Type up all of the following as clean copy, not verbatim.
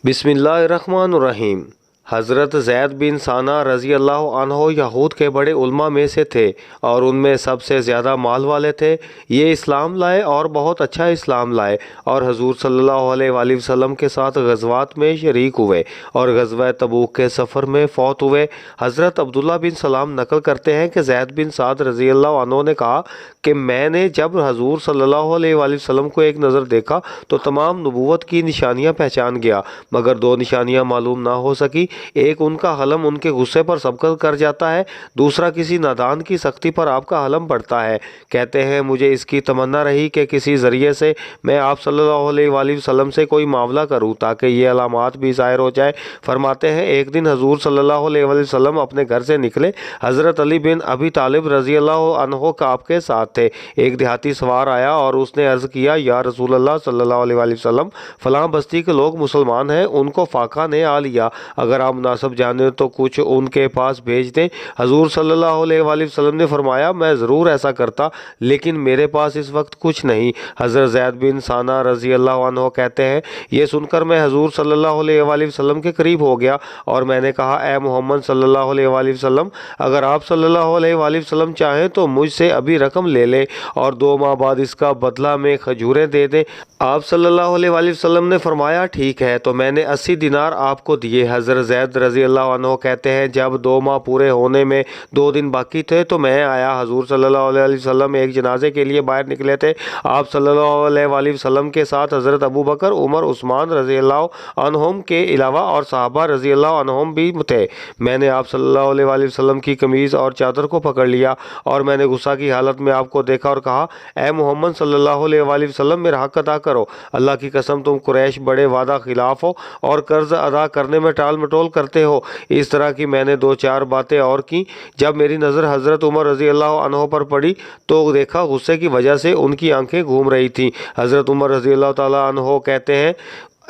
بسم اللہ الرحمن الرحیم۔ حضرت زید بن ثانہ رضی اللہ عنہ یہود کے بڑے علماء میں سے تھے اور ان میں سب سے زیادہ مال والے تھے۔ یہ اسلام لائے اور بہت اچھا اسلام لائے اور حضور صلی اللہ علیہ وآلہ وسلم کے ساتھ غزوات میں شریک ہوئے اور غزوہ تبوک کے سفر میں فوت ہوئے۔ حضرت عبداللہ بن سلام نقل کرتے ہیں کہ زید بن سعد رضی اللہ عنہ نے کہا کہ میں نے جب حضور صلی اللہ علیہ وآلہ وسلم کو ایک نظر دیکھا تو تمام نبوت کی نشانیاں پہچان گیا، مگر دو نشانیاں معلوم نہ ہو سکی۔ ایک ان کا حلم ان کے غصے پر سبقت کر جاتا ہے، دوسرا کسی نادان کی سختی پر آپ کا حلم بڑھتا ہے۔ کہتے ہیں مجھے اس کی تمنا رہی کہ کسی ذریعے سے میں آپ صلی اللہ علیہ وآلہ وسلم سے کوئی معاملہ کروں تاکہ یہ علامات بھی ظاہر ہو جائے۔ فرماتے ہیں ایک دن حضور صلی اللہ علیہ وآلہ وسلم اپنے گھر سے نکلے۔ حضرت علی بن ابی طالب رضی اللہ عنہ کا آپ کے ساتھ تھے۔ ایک دیہاتی سوار آیا اور اس نے عرض کیا یا رسول اللہ صلی اللہ علیہ وآلہ وسلم، فلاں بستی کے لوگ مسلمان ہیں، ان کو فاقہ نے آ لیا، اگر آپ مناسب جانے تو کچھ ان کے پاس بھیج دیں۔ حضور صلی اللہ علیہ وآلہ وسلم نے فرمایا میں ضرور ایسا کرتا، لیکن میرے پاس اس وقت کچھ نہیں۔ حضرت زید بن ثانہ رضی اللہ عنہ کہتے ہیں یہ سن کر میں حضور صلی اللہ علیہ وآلہ وسلم کے قریب ہو گیا اور میں نے کہا اے محمد صلی اللہ علیہ وآلہ وسلم، اگر آپ صلی اللہ علیہ وآلہ وسلم چاہیں تو مجھ سے ابھی رقم لے لیں اور 2 ماہ بعد اس کا بدلہ میں کھجوریں دے دیں۔ آپ صلی اللہ علیہ وآلہ وسلم نے فرمایا ٹھیک ہے، تو میں نے 80 دینار آپ کو دیے۔ حضرت زید رضی اللہ عنہ کہتے ہیں جب 2 ماہ پورے ہونے میں 2 دن باقی تھے تو میں آیا۔ حضور صلی اللہ علیہ وسلم ایک جنازے کے لیے باہر نکلے تھے۔ آپ صلی اللہ علیہ وآلہ وسلم کے ساتھ حضرت ابو بکر، عمر، عثمان رضی اللہ عنہم کے علاوہ اور صحابہ رضی اللہ عنہم بھی تھے۔ میں نے آپ صلی اللہ علیہ وآلہ وسلم کی قمیض اور چادر کو پکڑ لیا اور میں نے غصہ کی حالت میں آپ کو دیکھا اور کہا اے محمد صلی اللہ علیہ وآلہ وسلم میرا حق ادا کرو، اللہ کی قسم تم قریش بڑے وعدہ خلاف ہو اور قرض ادا کرنے میں ٹال مٹول کرتے ہو۔ اس طرح کی میں نے 2-4 باتیں اور کی۔ جب میری نظر حضرت عمر رضی اللہ عنہ پر پڑی تو دیکھا غصے کی وجہ سے ان کی آنکھیں گھوم رہی تھیں۔ حضرت عمر رضی اللہ تعالیٰ عنہ کہتے ہیں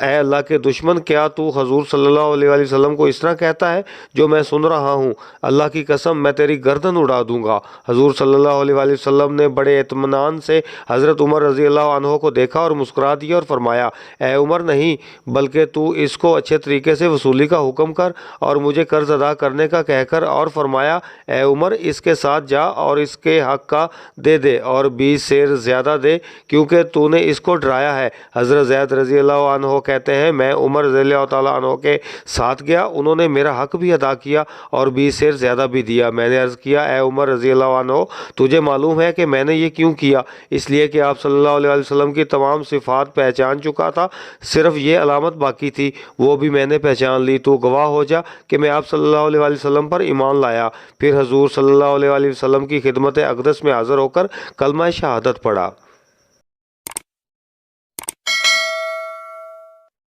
اے اللہ کے دشمن، کیا تو حضور صلی اللہ علیہ وآلہ وسلم کو اس طرح کہتا ہے جو میں سن رہا ہوں؟ اللہ کی قسم میں تیری گردن اڑا دوں گا۔ حضور صلی اللہ علیہ وآلہ وسلم نے بڑے اطمینان سے حضرت عمر رضی اللہ عنہ کو دیکھا اور مسکرا دیا اور فرمایا اے عمر نہیں، بلکہ تو اس کو اچھے طریقے سے وصولی کا حکم کر اور مجھے قرض ادا کرنے کا کہہ کر، اور فرمایا اے عمر اس کے ساتھ جا اور اس کے حق کا دے دے اور 20 سیر زیادہ دے، کیونکہ تو نے اس کو ڈرایا ہے۔ حضرت زید رضی اللہ عنہ کہتے ہیں میں عمر رضی اللہ تعالیٰ عنہ کے ساتھ گیا، انہوں نے میرا حق بھی ادا کیا اور 20 سیر زیادہ بھی دیا۔ میں نے عرض کیا اے عمر رضی اللہ عنہ، تجھے معلوم ہے کہ میں نے یہ کیوں کیا؟ اس لیے کہ آپ صلی اللہ علیہ وسلم کی تمام صفات پہچان چکا تھا، صرف یہ علامت باقی تھی، وہ بھی میں نے پہچان لی۔ تو گواہ ہو جا کہ میں آپ صلی اللہ علیہ وسلم پر ایمان لایا۔ پھر حضور صلی اللہ علیہ وسلم کی خدمت اقدس میں حاضر ہو کر کلمہ شہادت پڑھا۔